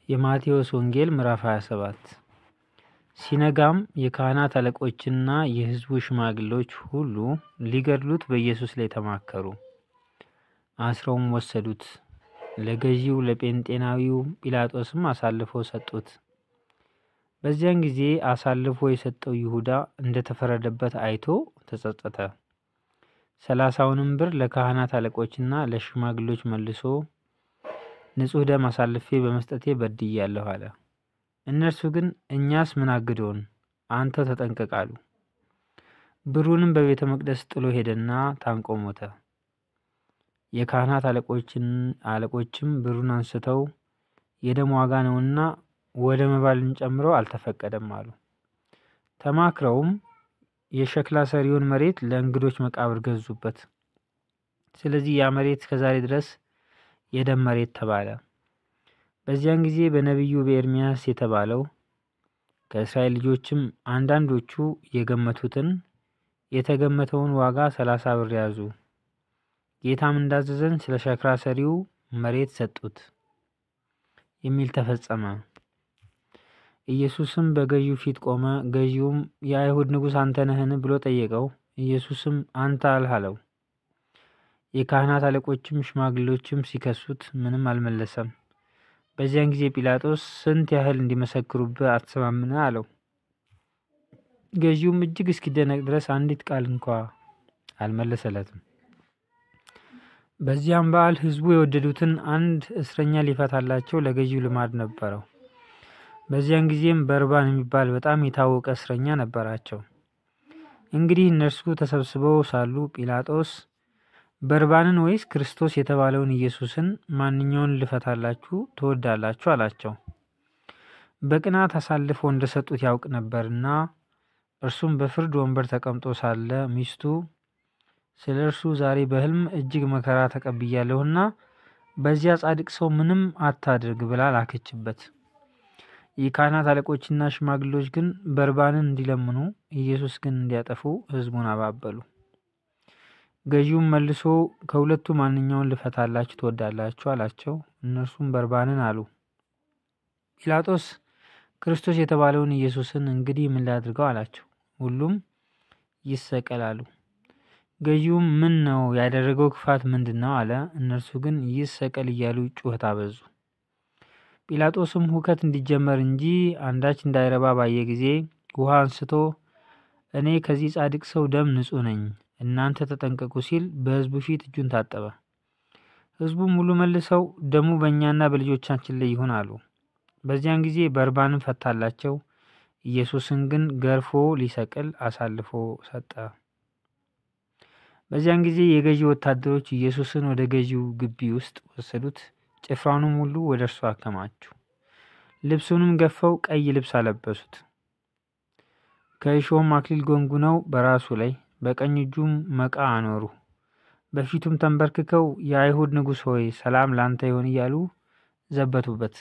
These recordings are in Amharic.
የማቴዎስ ወንጌል ምዕራፍ 27 ሲነጋም የካህናት አለቆችና የሕዝቡ ሽማግሌዎች ሁሉ ሊገድሉት በኢየሱስ ላይ ተማከሩ። አስረውም ወሰዱት። ለገዢው ለጴንጤናዊው ጲላጦስም አሳልፈው ሰጡት። በዚያን ጊዜ አሳልፎ የሰጠው ይሁዳ እንደተፈረደበት አይቶ ተጸጸተ። 30 ብር ለካህናት አለቆችና ለሽማግሌዎች መልሶ ንጹሕ ደም አሳልፌ በመስጠቴ በድያለሁ አለ። እነርሱ ግን እኛስ ምን አግዶን? አንተ ተጠንቀቅ አሉ። ብሩንም በቤተ መቅደስ ጥሎ ሄደና ታንቆ ሞተ። የካህናት አለቆችም ብሩን አንስተው የደም ዋጋ ነውና ወደ መባ ልንጨምረው አልተፈቀደም አሉ። ተማክረውም የሸክላ ሰሪውን መሬት ለእንግዶች መቃብር ገዙበት። ስለዚህ ያ መሬት እስከዛሬ ድረስ የደም መሬት ተባለ። በዚያን ጊዜ በነቢዩ በኤርምያስ የተባለው ከእስራኤል ልጆችም አንዳንዶቹ የተገመተውን ዋጋ 30 ብር ያዙ። ጌታም እንዳዘዘን ስለ ሸክላ ሰሪው መሬት ሰጡት የሚል ተፈጸመ። ኢየሱስም በገዢው ፊት ቆመ። ገዢውም የአይሁድ ንጉሥ አንተ ነህን ብሎ ጠየቀው። ኢየሱስም አንተ አልህ አለው። የካህናት አለቆችም ሽማግሌዎችም ሲከሱት ምንም አልመለሰም። በዚያን ጊዜ ጲላጦስ ስንት ያህል እንዲመሰክሩብህ አትሰማምን አለው። ገዢውም እጅግ እስኪደነቅ ድረስ አንዲት ቃል እንኳ አልመለሰለትም። በዚያም በዓል ሕዝቡ የወደዱትን አንድ እስረኛ ሊፈታላቸው ለገዢው ልማድ ነበረው። በዚያን ጊዜም በርባን የሚባል በጣም የታወቀ እስረኛ ነበራቸው። እንግዲህ እነርሱ ተሰብስበው ሳሉ ጲላጦስ በርባንን ወይስ ክርስቶስ የተባለውን ኢየሱስን ማንኛውን ልፈታላችሁ ትወዳላችሁ አላቸው። በቅናት አሳልፈው እንደሰጡት ያውቅ ነበርና እርሱም በፍርድ ወንበር ተቀምጦ ሳለ ሚስቱ ስለ እርሱ ዛሬ በሕልም እጅግ መከራ ተቀብያለሁና በዚያ ጻድቅ ሰው ምንም አታድርግ ብላ ላከችበት። የካህናት አለቆችና ሽማግሌዎች ግን በርባንን እንዲለምኑ፣ ኢየሱስ ግን እንዲያጠፉ ሕዝቡን አባበሉ። ገዢውም መልሶ ከሁለቱ ማንኛውን ልፈታላችሁ ትወዳላችሁ አላቸው። እነርሱም በርባንን አሉ። ጲላጦስ ክርስቶስ የተባለውን ኢየሱስን እንግዲህ ምን ላድርገው አላቸው። ሁሉም ይሰቀል አሉ። ገዢውም ምን ነው ያደረገው ክፋት ምንድን ነው አለ። እነርሱ ግን ይሰቀል እያሉ ጩኸት አበዙ። ጲላጦስም ሁከት እንዲጀመር እንጂ አንዳች እንዳይረባ ባየ ጊዜ ውሃ አንስቶ እኔ ከዚህ ጻድቅ ሰው ደም ንጹሕ ነኝ፣ እናንተ ተጠንቀቁ ሲል በሕዝቡ ፊት እጁን ታጠበ። ሕዝቡም ሁሉ መልሰው ደሙ በእኛና በልጆቻችን ላይ ይሁን አሉ። በዚያን ጊዜ በርባንን ፈታላቸው። ኢየሱስን ግን ገርፎ ሊሰቅል አሳልፎ ሰጠ። በዚያን ጊዜ የገዢ ወታደሮች ኢየሱስን ወደ ገዢው ግቢ ውስጥ ወሰዱት። ጭፍራውንም ሁሉ ወደ እርሱ አከማቹ። ልብሱንም ገፈው ቀይ ልብስ አለበሱት። ከእሾህም አክሊል ጎንጉነው በራሱ ላይ በቀኝ እጁም መቃ አኖሩ። በፊቱም ተንበርክከው የአይሁድ ንጉሥ ሆይ ሰላም ላንተ ይሁን እያሉ ዘበቱበት።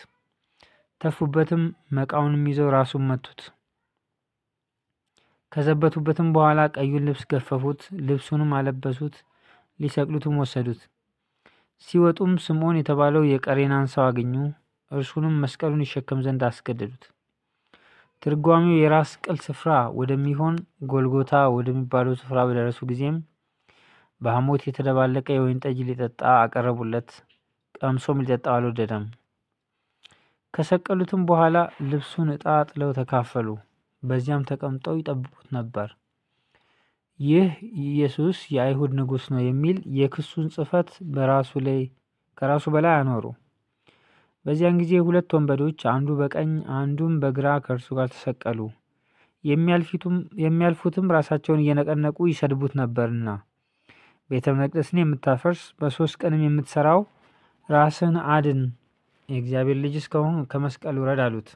ተፉበትም፣ መቃውንም ይዘው ራሱን መቱት። ከዘበቱበትም በኋላ ቀዩን ልብስ ገፈፉት፣ ልብሱንም አለበሱት፣ ሊሰቅሉትም ወሰዱት። ሲወጡም ስምዖን የተባለው የቀሬናን ሰው አገኙ። እርሱንም መስቀሉን ይሸከም ዘንድ አስገደዱት። ትርጓሜው የራስ ቅል ስፍራ ወደሚሆን ጎልጎታ ወደሚባለው ስፍራ በደረሱ ጊዜም በሐሞት የተደባለቀ የወይን ጠጅ ሊጠጣ አቀረቡለት። ቀምሶም ሊጠጣው አልወደደም። ከሰቀሉትም በኋላ ልብሱን ዕጣ ጥለው ተካፈሉ። በዚያም ተቀምጠው ይጠብቁት ነበር። ይህ ኢየሱስ የአይሁድ ንጉሥ ነው የሚል የክሱን ጽሕፈት ከራሱ በላይ አኖሩ። በዚያን ጊዜ 2 ወንበዶች አንዱ በቀኝ አንዱም በግራ ከእርሱ ጋር ተሰቀሉ። የሚያልፉትም ራሳቸውን እየነቀነቁ ይሰድቡት ነበርና ቤተ መቅደስን የምታፈርስ በ3 ቀንም የምትሰራው ራስን አድን፣ የእግዚአብሔር ልጅ እስከሆንክ ከመስቀል ውረድ አሉት።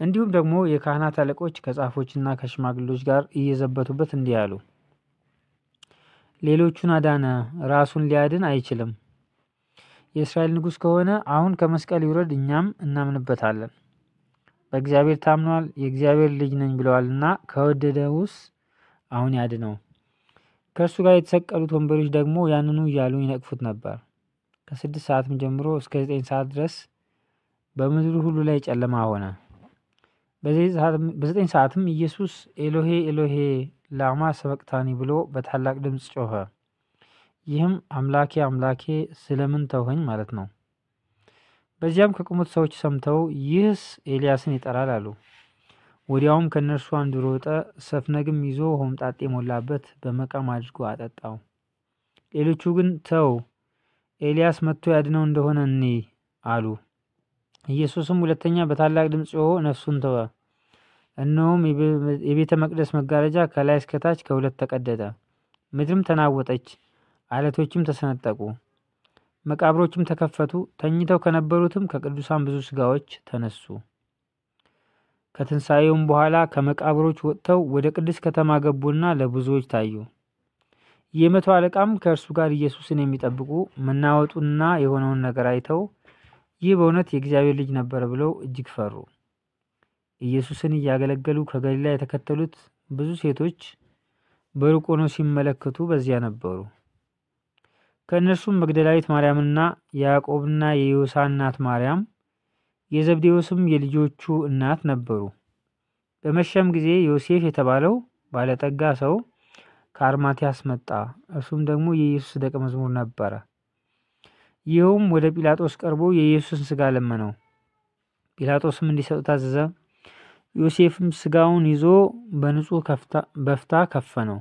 እንዲሁም ደግሞ የካህናት አለቆች ከጻፎችና ከሽማግሌዎች ጋር እየዘበቱበት እንዲህ አሉ። ሌሎቹን አዳነ፣ ራሱን ሊያድን አይችልም። የእስራኤል ንጉሥ ከሆነ አሁን ከመስቀል ይውረድ፣ እኛም እናምንበታለን። በእግዚአብሔር ታምኗል፣ የእግዚአብሔር ልጅ ነኝ ብለዋልና ከወደደውስ አሁን ያድነው። ከእርሱ ጋር የተሰቀሉት ወንበሮች ደግሞ ያንኑ እያሉ ይነቅፉት ነበር። ከ6 ሰዓትም ጀምሮ እስከ 9 ሰዓት ድረስ በምድሩ ሁሉ ላይ ጨለማ ሆነ። በ9 ሰዓትም ኢየሱስ ኤሎሄ ኤሎሄ ላማ ሰበቅታኒ ብሎ በታላቅ ድምፅ ጮኸ። ይህም አምላኬ አምላኬ ስለምን ተውኸኝ ማለት ነው። በዚያም ከቆሙት ሰዎች ሰምተው ይህስ ኤልያስን ይጠራል አሉ። ወዲያውም ከእነርሱ አንዱ ሮጠ፣ ሰፍነግም ይዞ ሆምጣጤ ሞላበት፣ በመቃም አድርጎ አጠጣው። ሌሎቹ ግን ተው፣ ኤልያስ መጥቶ ያድነው እንደሆነ እንይ አሉ። ኢየሱስም ሁለተኛ በታላቅ ድምፅ ጮሆ ነፍሱን ተወ። እነሆም የቤተ መቅደስ መጋረጃ ከላይ እስከታች ከሁለት ተቀደደ፣ ምድርም ተናወጠች፣ አለቶችም ተሰነጠቁ፣ መቃብሮችም ተከፈቱ። ተኝተው ከነበሩትም ከቅዱሳን ብዙ ሥጋዎች ተነሱ። ከትንሣኤውም በኋላ ከመቃብሮች ወጥተው ወደ ቅድስት ከተማ ገቡና ለብዙዎች ታዩ። የመቶ አለቃም ከእርሱ ጋር ኢየሱስን የሚጠብቁ መናወጡንና የሆነውን ነገር አይተው ይህ በእውነት የእግዚአብሔር ልጅ ነበር ብለው እጅግ ፈሩ። ኢየሱስን እያገለገሉ ከገሊላ የተከተሉት ብዙ ሴቶች በሩቅ ሆነው ሲመለከቱ በዚያ ነበሩ። ከእነርሱም መግደላዊት ማርያምና የያዕቆብና የዮሳ እናት ማርያም፣ የዘብዴዎስም የልጆቹ እናት ነበሩ። በመሸም ጊዜ ዮሴፍ የተባለው ባለጠጋ ሰው ከአርማትያስ መጣ። እርሱም ደግሞ የኢየሱስ ደቀ መዝሙር ነበረ። ይኸውም ወደ ጲላጦስ ቀርቦ የኢየሱስን ሥጋ ለመነው። ጲላጦስም እንዲሰጡት አዘዘ። ዮሴፍም ሥጋውን ይዞ በንጹሕ በፍታ ከፈነው፣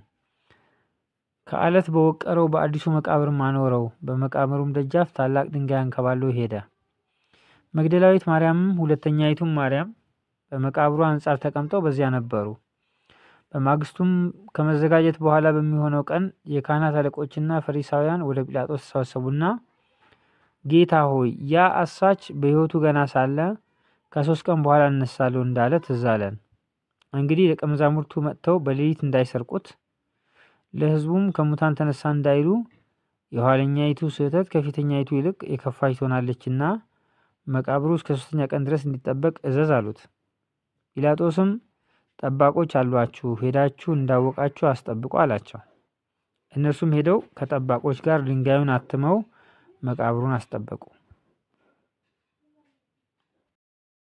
ከአለት በወቀረው በአዲሱ መቃብርም አኖረው። በመቃብሩም ደጃፍ ታላቅ ድንጋይ አንከባሎ ሄደ። መግደላዊት ማርያምም ሁለተኛይቱም ማርያም በመቃብሩ አንጻር ተቀምጠው በዚያ ነበሩ። በማግስቱም ከመዘጋጀት በኋላ በሚሆነው ቀን የካህናት አለቆችና ፈሪሳውያን ወደ ጲላጦስ ተሰበሰቡና ጌታ ሆይ ያ አሳች በሕይወቱ ገና ሳለ ከ3 ቀን በኋላ እነሳለሁ እንዳለ ትዝ አለን። እንግዲህ ደቀ መዛሙርቱ መጥተው በሌሊት እንዳይሰርቁት፣ ለሕዝቡም ከሙታን ተነሳ እንዳይሉ የኋለኛይቱ ስህተት ከፊተኛይቱ ይልቅ የከፋች ትሆናለችና መቃብሩ እስከ 3ኛ ቀን ድረስ እንዲጠበቅ እዘዝ አሉት። ጲላጦስም ጠባቆች አሏችሁ፣ ሄዳችሁ እንዳወቃችሁ አስጠብቁ አላቸው። እነርሱም ሄደው ከጠባቆች ጋር ድንጋዩን አትመው መቃብሩን አስጠበቁ።